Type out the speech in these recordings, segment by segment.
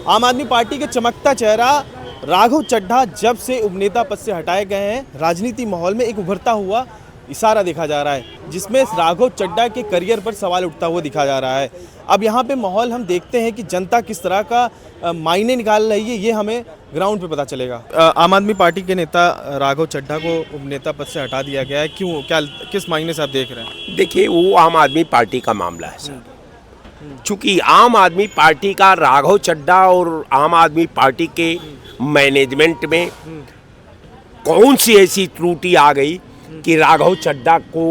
आम आदमी पार्टी के चमकता चेहरा राघव चड्ढा जब से उपनेता पद से हटाए गए हैं, राजनीति माहौल में एक उभरता हुआ इशारा देखा जा रहा है, जिसमें राघव चड्ढा के करियर पर सवाल उठता हुआ दिखा जा रहा है। अब यहाँ पे माहौल हम देखते हैं कि जनता किस तरह का मायने निकाल रही है, ये हमें ग्राउंड पे पता चलेगा। आम आदमी पार्टी के नेता राघव चड्ढा को उपनेता पद से हटा दिया गया है, क्यों, क्या, किस मायने से आप देख रहे हैं? देखिए, वो आम आदमी पार्टी का मामला है सर। चूंकि आम आदमी पार्टी का राघव चड्ढा और आम आदमी पार्टी के मैनेजमेंट में कौन सी ऐसी त्रुटि आ गई कि राघव चड्ढा को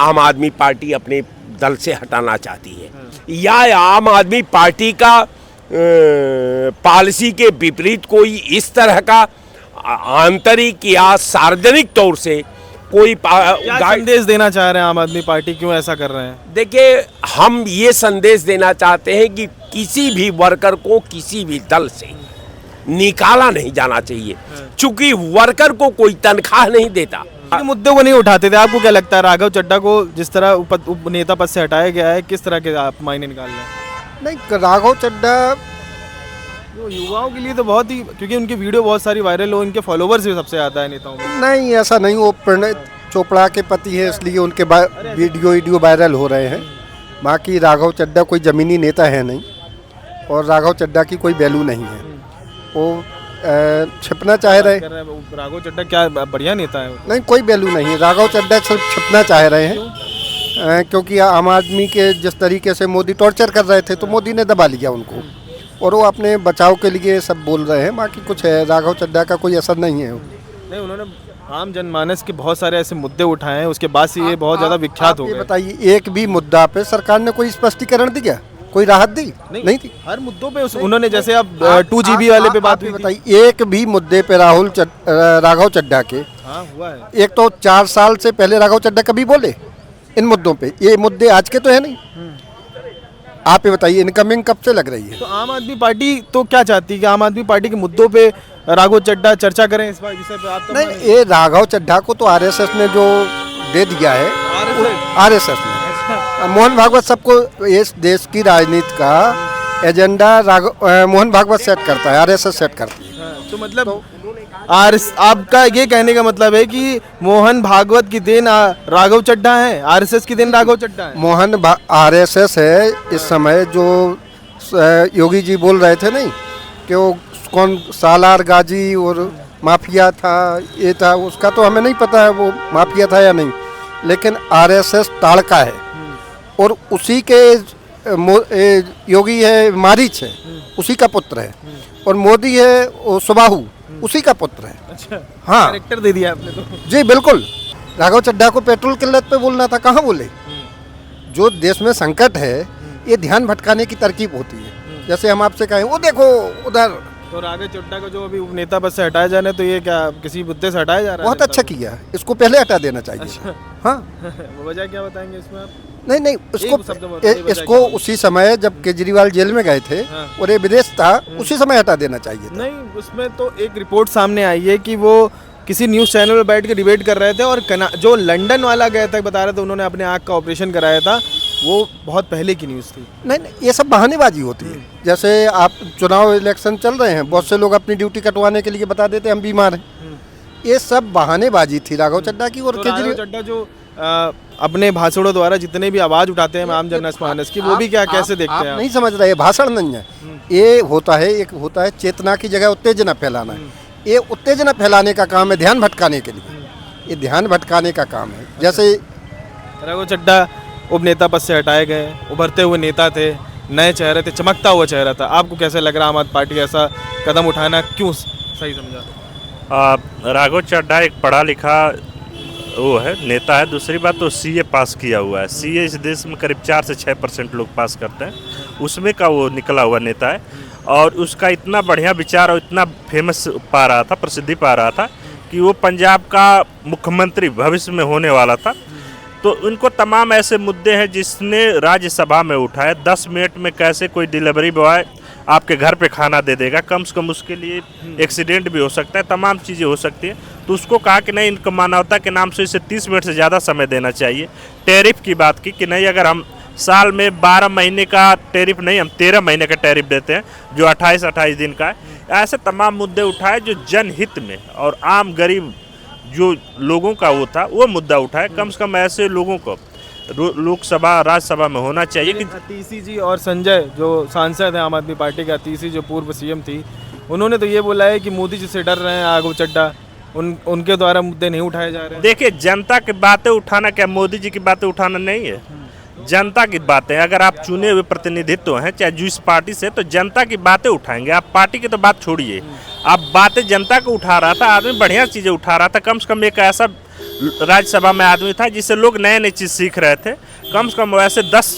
आम आदमी पार्टी अपने दल से हटाना चाहती है, या आम आदमी पार्टी का पॉलिसी के विपरीत कोई इस तरह का आंतरिक या सार्वजनिक तौर से कोई संदेश देना चाह रहे हैं आम आदमी पार्टी, क्यों ऐसा कर रहे हैं? देखिए, हम ये संदेश देना चाहते हैं कि किसी भी वर्कर को किसी भी दल से निकाला नहीं जाना चाहिए, चूंकि वर्कर को कोई तनख्वाह नहीं देता। मुद्दों को नहीं उठाते थे। आपको क्या लगता है राघव चड्ढा को जिस तरह उपनेता पद से हटाया गया है, किस तरह के आप मायने निकाल रहे हैं? नहीं, राघव चड्ढा युवाओं के लिए तो बहुत ही, क्योंकि उनकी वीडियो बहुत सारी वायरल हो, इनके फॉलोवर्स भी सबसे ज़्यादा है नेताओं में। नहीं, ऐसा नहीं, वो प्रणय चोपड़ा के पति है, इसलिए उनके वीडियो वायरल हो रहे हैं। बाकी राघव चड्ढा कोई ज़मीनी नेता है नहीं, और राघव चड्ढा की कोई वैल्यू नहीं है। वो छिपना चाह रहे। राघव चड्ढा क्या बढ़िया नेता है? नहीं, कोई वैल्यू नहीं है। राघव चड्ढा सिर्फ छिपना चाह रहे हैं, क्योंकि आम आदमी के जिस तरीके से मोदी टॉर्चर कर रहे थे, तो मोदी ने दबा लिया उनको, और वो अपने बचाव के लिए सब बोल रहे हैं। बाकी कुछ है, राघव चड्ढा का कोई असर नहीं है। नहीं, उन्होंने आम जनमानस के बहुत सारे ऐसे मुद्दे उठाए हैं, उसके बाद से ये बहुत ज़्यादा विख्यात हो गए। बताइए, एक भी मुद्दा पे सरकार ने कोई स्पष्टीकरण दिया, कोई राहत दी? नहीं थी। हर मुद्दों पे उन्होंने, जैसे अब 2GB वाले पे बात हुई, बताइए, एक भी मुद्दे पे राघव चड्ढा के हुआ है। एक तो 4 साल से पहले राघव चड्ढा कभी बोले इन मुद्दों पे? ये मुद्दे आज के तो है नहीं। आप ये बताइए, इनकमिंग कब से लग रही है? तो आम आदमी पार्टी तो क्या चाहती है कि आम आदमी पार्टी के मुद्दों पे राघव चड्ढा चर्चा करें इस विषय पे? आप तो नहीं, ये राघव चड्ढा को तो आरएसएस ने जो दे दिया है, आरएसएस ने, मोहन भागवत सबको, इस देश की राजनीति का एजेंडा मोहन भागवत सेट करता है, आरएसएस सेट करती है। तो मतलब आपका ये कहने का मतलब है कि मोहन भागवत की देन राघव चड्ढा है, आरएसएस की देन राघव चड्ढा है? आरएसएस है इस समय। जो योगी जी बोल रहे थे नहीं कि वो कौन सालार गाजी और माफिया था, ये था, उसका तो हमें नहीं पता है वो माफिया था या नहीं, लेकिन आरएसएस ताड़का है, और उसी के योगी है मारीच है, उसी का पुत्र है, और मोदी है वो सुबाहु, उसी का पुत्र है। अच्छा, हाँ, कैरेक्टर दे दिया आपने तो। जी बिल्कुल। राघव चड्ढा को पेट्रोल किल्लत पे बोलना था, कहाँ बोले? जो देश में संकट है, ये ध्यान भटकाने की तरकीब होती है। जैसे हम आपसे कहें, वो देखो उधर। तो राघव चड्ढा को जो अभी उपनेता पद से हटाया जाने, तो ये क्या किसी मुद्दे से हटाया जा रहा है? बहुत अच्छा किया, इसको पहले हटा देना चाहिए। अच्छा। हाँ, वजह क्या बताएंगे इसमें आप? नहीं, इसको उसी समय जब केजरीवाल जेल में गए थे और ये विदेश था, उसी समय हटा देना चाहिए था। नहीं, उसमें तो एक रिपोर्ट सामने आई है कि वो किसी न्यूज़ चैनल पर बैठ के डिबेट कर रहे थे, और जो लंदन वाला गया था, बता रहे थे उन्होंने अपने आँख का ऑपरेशन कराया था, वो बहुत पहले की न्यूज़ थी। नहीं, ये सब बहानेबाजी होती है। जैसे आप चुनाव इलेक्शन चल रहे हैं, बहुत से लोग अपनी ड्यूटी कटवाने के लिए बता देते हम बीमार हैं। ये सब बहानेबाजी थी राघव चड्ढा की। और राघव चड्ढा जो अपने भाषणों द्वारा जितने भी आवाज़ उठाते हैं आम जनमानस की, वो भी क्या कैसे देखते हैं? नहीं समझ रहे, भाषण नहीं है ये। होता है, एक होता है चेतना की जगह उत्तेजना फैलाना है। ये उत्तेजना फैलाने का काम है, ध्यान भटकाने के लिए। ये ध्यान भटकाने का काम है। जैसे राघव चड्ढा उपनेता पद से हटाए गए, उभरते हुए नेता थे, नए चेहरे थे, चमकता हुआ चेहरा था। आपको कैसे लग रहा आम आदमी पार्टी ऐसा कदम उठाना क्यों सही समझा? राघव चड्ढा एक पढ़ा लिखा वो है, नेता है। दूसरी बात तो सीए पास किया हुआ है। सीए इस देश में करीब 4 से 6% लोग पास करते हैं, उसमें का वो निकला हुआ नेता है। और उसका इतना बढ़िया विचार और इतना फेमस पा रहा था, प्रसिद्धि पा रहा था कि वो पंजाब का मुख्यमंत्री भविष्य में होने वाला था। तो उनको तमाम ऐसे मुद्दे हैं जिसने राज्यसभा में उठाए। 10 मिनट में कैसे कोई डिलीवरी बॉय आपके घर पे खाना दे देगा, कम से कम उसके लिए एक्सीडेंट भी हो सकता है, तमाम चीज़ें हो सकती हैं। तो उसको कहा कि नहीं, इनको मानवता के नाम से इसे 30 मिनट से ज़्यादा समय देना चाहिए। टैरिफ की बात की कि नहीं, अगर हम साल में 12 महीने का टैरिफ नहीं, हम 13 महीने का टैरिफ देते हैं जो 28-28 दिन का है। ऐसे तमाम मुद्दे उठाए जो जनहित में और आम गरीब जो लोगों का वो था वो मुद्दा उठाए। कम से कम ऐसे लोगों को लोकसभा राज्यसभा में होना चाहिए कि अतीसी जी और संजय जो सांसद हैं आम आदमी पार्टी के, अतीसी जो पूर्व सीएम थी, उन्होंने तो ये बोला है कि मोदी जी से डर रहे हैं राघव चड्ढा, उनके द्वारा मुद्दे नहीं उठाए जा रहे हैं। देखिए, जनता की बातें उठाना क्या मोदी जी की बातें उठाना नहीं है, जनता की बातें। अगर आप चुने हुए प्रतिनिधित्व हैं चाहे जिस पार्टी से, तो जनता की बातें उठाएंगे। आप पार्टी की तो बात छोड़िए, आप बातें जनता को उठा रहा था, आदमी बढ़िया चीज़ें उठा रहा था। कम से कम एक ऐसा राज्यसभा में आदमी था जिससे लोग नए नई चीज़ सीख रहे थे। कम से कम वैसे 10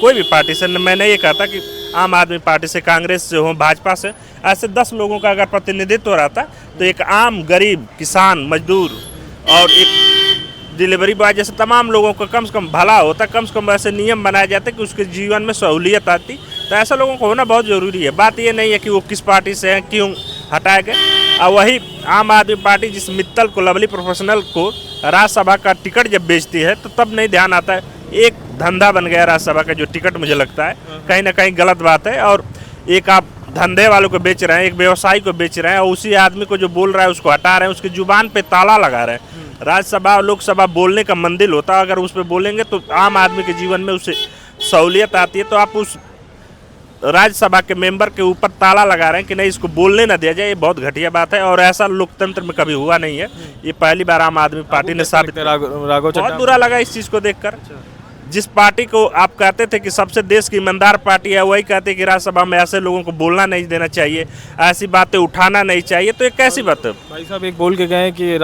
कोई भी पार्टी से, मैं नहीं ये कहता कि आम आदमी पार्टी से, कांग्रेस से हो, भाजपा से, ऐसे 10 लोगों का अगर प्रतिनिधित्व रहता तो एक आम गरीब किसान मजदूर और एक डिलीवरी बॉय जैसे तमाम लोगों को कम से कम भला होता। कम से कम ऐसे नियम बनाए जाते कि उसके जीवन में सहूलियत आती। तो ऐसा लोगों को होना बहुत ज़रूरी है। बात ये नहीं है कि वो किस पार्टी से हैं, क्यों हटाए गए। और वही आम आदमी पार्टी जिस मित्तल को, लवली प्रोफेशनल को राज्यसभा का टिकट जब बेचती है तो तब नहीं ध्यान आता है। एक धंधा बन गया राज्यसभा का जो टिकट, मुझे लगता है कहीं ना कहीं गलत बात है। और एक आप धंधे वालों को बेच रहे हैं, एक व्यवसायी को बेच रहे हैं, और उसी आदमी को जो बोल रहा है उसको हटा रहे हैं, उसकी जुबान पे ताला लगा रहे हैं। राज्यसभा और लोकसभा बोलने का मंदिर होता है, अगर उस पर बोलेंगे तो आम आदमी के जीवन में उसे सहूलियत आती है। तो आप उस राज्यसभा के मेंबर के ऊपर ताला लगा रहे हैं कि नहीं, इसको बोलने ना दिया जाए, ये बहुत घटिया बात है। और ऐसा लोकतंत्र में कभी हुआ नहीं है। ये पहली बार आम आदमी पार्टी ने साबित किया। राघव चड्ढा बहुत बुरा लगा इस चीज़ को देखकर। जिस पार्टी को आप कहते थे कि सबसे देश की ईमानदार पार्टी है, वही कहते कि राज्यसभा में ऐसे लोगों को बोलना नहीं देना चाहिए, ऐसी बातें उठाना नहीं चाहिए। तो ये कैसी बात है? भाई साहब एक बोल के गए हैं कि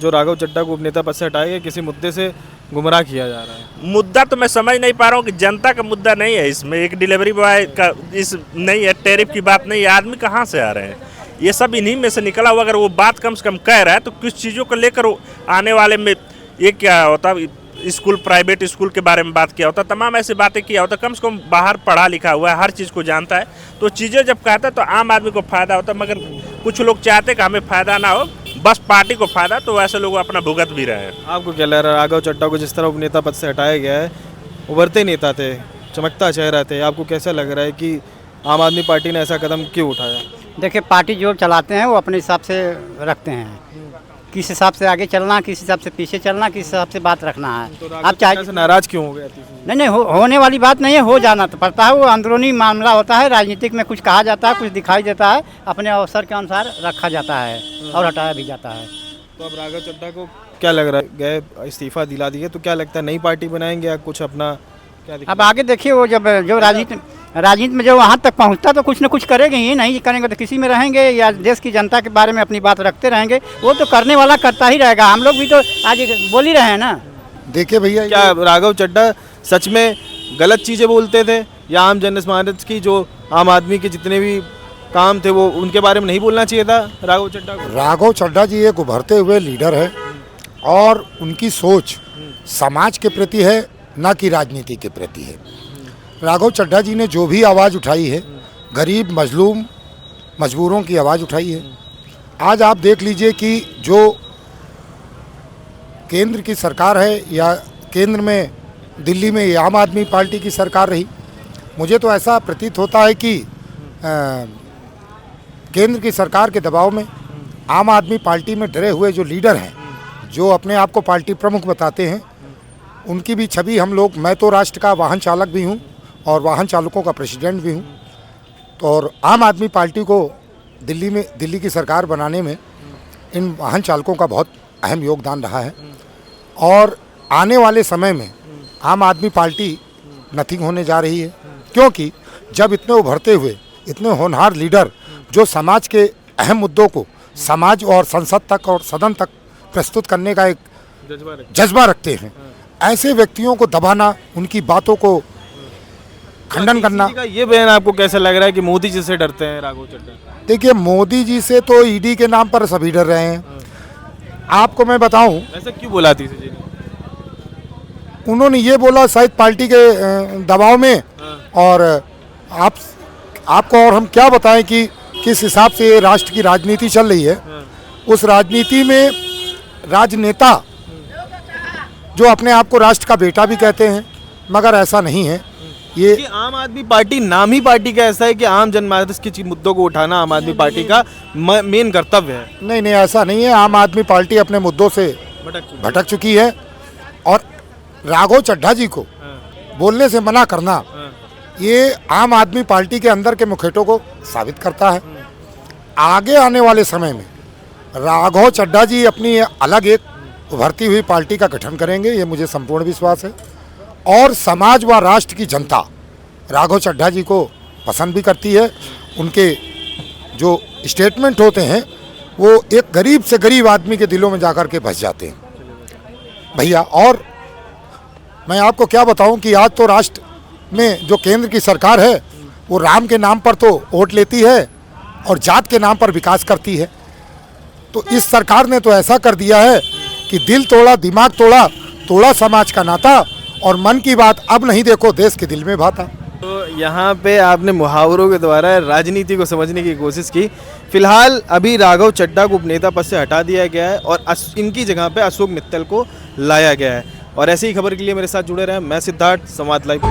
जो राघव चड्ढा को उपनेता पद से हटाए गए, किसी मुद्दे से गुमराह किया जा रहा है। मुद्दा तो मैं समझ नहीं पा रहा हूँ कि जनता का मुद्दा नहीं है इसमें, एक डिलीवरी बॉय का इस नहीं है, टैरिफ की बात नहीं है। आदमी कहाँ से आ रहे हैं? ये सब इन्हीं में से निकला हुआ। अगर वो बात कम से कम कह रहा है तो कुछ चीज़ों को लेकर आने वाले में ये क्या होता, स्कूल, प्राइवेट स्कूल के बारे में बात किया होता, तमाम ऐसी बातें किया होता। कम से कम बाहर पढ़ा लिखा हुआ है, हर चीज़ को जानता है। तो चीज़ें जब कहता है तो आम आदमी को फ़ायदा होता। मगर कुछ लोग चाहते कि हमें फ़ायदा ना हो, बस पार्टी को फ़ायदा, तो वैसे लोग अपना भुगत भी रहे हैं। आपको क्या लग रहा है राघव चड्ढा को जिस तरह उपनेता पद से हटाया गया है, उभरते नेता थे, चमकता चेहरा थे, आपको कैसा लग रहा है कि आम आदमी पार्टी ने ऐसा कदम क्यों उठाया? देखिए, पार्टी जो चलाते हैं वो अपने हिसाब से रखते हैं, किस हिसाब से आगे चलना, किस हिसाब से पीछे चलना, किस हिसाब से बात रखना है। तो आप चाहे से नाराज क्यों हो गए? नहीं, होने वाली बात नहीं है, हो जाना तो पड़ता है। वो अंदरूनी मामला होता है, राजनीतिक में कुछ कहा जाता है, कुछ दिखाई देता है, अपने अवसर के अनुसार रखा जाता है और हटाया भी जाता है। तो अब राघव चड्ढा को क्या लग रहा है, गए इस्तीफा दिला दिए, तो क्या लगता है नई पार्टी बनाएंगे या कुछ अपना क्या? अब आगे देखिए, वो जब जो राजनीति में जो वहाँ तक पहुँचता तो कुछ न कुछ करेंगे ही, नहीं करेंगे तो किसी में रहेंगे या देश की जनता के बारे में अपनी बात रखते रहेंगे। वो तो करने वाला करता ही रहेगा। हम लोग भी तो आज बोल ही रहे हैं ना। देखिए भैया, क्या राघव चड्ढा सच में गलत चीज़ें बोलते थे, या आम जनमानस की जो आम आदमी के जितने भी काम थे वो उनके बारे में नहीं बोलना चाहिए था राघव चड्ढा को? राघव चड्ढा जी एक उभरते हुए लीडर है और उनकी सोच समाज के प्रति है, ना कि राजनीति के प्रति है। राघव चड्ढा जी ने जो भी आवाज़ उठाई है, गरीब मजलूम मजबूरों की आवाज़ उठाई है। आज आप देख लीजिए कि जो केंद्र की सरकार है या केंद्र में दिल्ली में आम आदमी पार्टी की सरकार रही, मुझे तो ऐसा प्रतीत होता है कि केंद्र की सरकार के दबाव में आम आदमी पार्टी में डरे हुए जो लीडर हैं, जो अपने आप को पार्टी प्रमुख बताते हैं, उनकी भी छवि हम लोग, मैं तो राष्ट्र का वाहन चालक भी हूं और वाहन चालकों का प्रेसिडेंट भी हूं, तो और आम आदमी पार्टी को दिल्ली की सरकार बनाने में इन वाहन चालकों का बहुत अहम योगदान रहा है। और आने वाले समय में आम आदमी पार्टी नथिंग होने जा रही है, क्योंकि जब इतने उभरते हुए इतने होनहार लीडर जो समाज के अहम मुद्दों को समाज और संसद तक और सदन तक प्रस्तुत करने का एक जज्बा रखते हैं, ऐसे व्यक्तियों को दबाना, उनकी बातों को खंडन करना। ये बयान आपको कैसा लग रहा है कि मोदी जी से डरते हैं राघव चड्ढा? देखिए, मोदी जी से तो ईडी के नाम पर सभी डर रहे हैं। आपको मैं बताऊं, ऐसा क्यों बोला थी जी? उन्होंने ये बोला शायद पार्टी के दबाव में, और आपको और हम क्या बताएं कि किस हिसाब से राष्ट्र की राजनीति चल रही है। उस राजनीति में राजनेता जो अपने आप को राष्ट्र का बेटा भी कहते हैं, मगर ऐसा नहीं है। ये कि आम आदमी पार्टी नाम ही पार्टी का ऐसा है कि आम जनमानस के मुद्दों को उठाना आम आदमी पार्टी का मेन कर्तव्य है। नहीं नहीं, ऐसा नहीं है। आम आदमी पार्टी अपने मुद्दों से भटक चुकी है और राघव चड्ढा जी को बोलने से मना करना ये आम आदमी पार्टी के अंदर के मुखेटों को साबित करता है। आगे आने वाले समय में राघव चड्ढा जी अपनी अलग एक उभरती हुई पार्टी का गठन करेंगे, ये मुझे संपूर्ण विश्वास है। और समाज व राष्ट्र की जनता राघव चड्ढा जी को पसंद भी करती है। उनके जो स्टेटमेंट होते हैं वो एक गरीब से गरीब आदमी के दिलों में जाकर के बस जाते हैं भैया। और मैं आपको क्या बताऊं कि आज तो राष्ट्र में जो केंद्र की सरकार है वो राम के नाम पर तो वोट लेती है और जात के नाम पर विकास करती है। तो इस सरकार ने तो ऐसा कर दिया है कि दिल तोड़ा, दिमाग तोड़ा, तोड़ा समाज का नाता, और मन की बात अब नहीं देखो देश के दिल में भाता। तो यहाँ पे आपने मुहावरों के द्वारा राजनीति को समझने की कोशिश की। फिलहाल अभी राघव चड्ढा को उपनेता पद से हटा दिया गया है और इनकी जगह पे अशोक मित्तल को लाया गया है। और ऐसी ही खबर के लिए मेरे साथ जुड़े रहें। मैं सिद्धार्थ, संवाद लाइव।